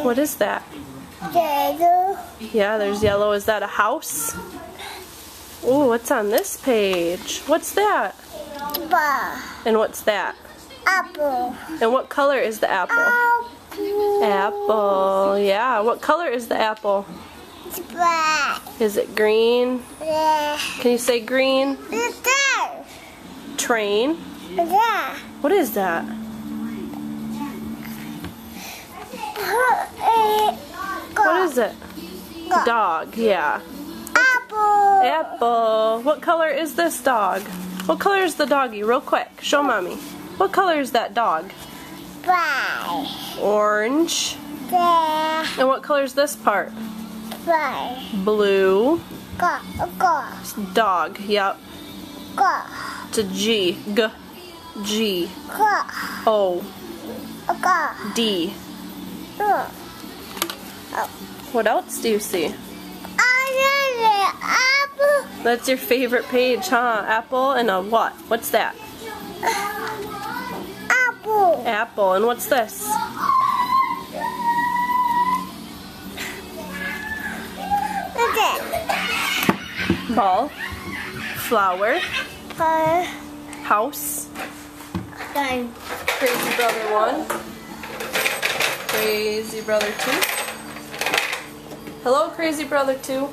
What is that? Yellow. Yeah, there's yellow. Is that a house? Ooh, what's on this page? What's that? Ball. And what's that? Apple. And what color is the apple? Apple. Apple. Yeah, what color is the apple? It's black. Is it green? Yeah. Can you say green? It's there. Train. Yeah. What is that? What is it? Dog. Yeah. Apple. Apple. What color is this dog? What color is the doggy? Real quick. Show mommy. What color is that dog? Black. Orange. Yeah. And what color is this part? Black. Blue. Go. Go. Dog. Yep. Go. It's a G. G. G. Go. O. Go. D. Go. What else do you see? Apple. That's your favorite page, huh? Apple and a what? What's that? Apple. Apple. And what's this? Ball. Flower. House. Crazy Brother 1. Crazy Brother 2. Hello, Crazy Brother 2.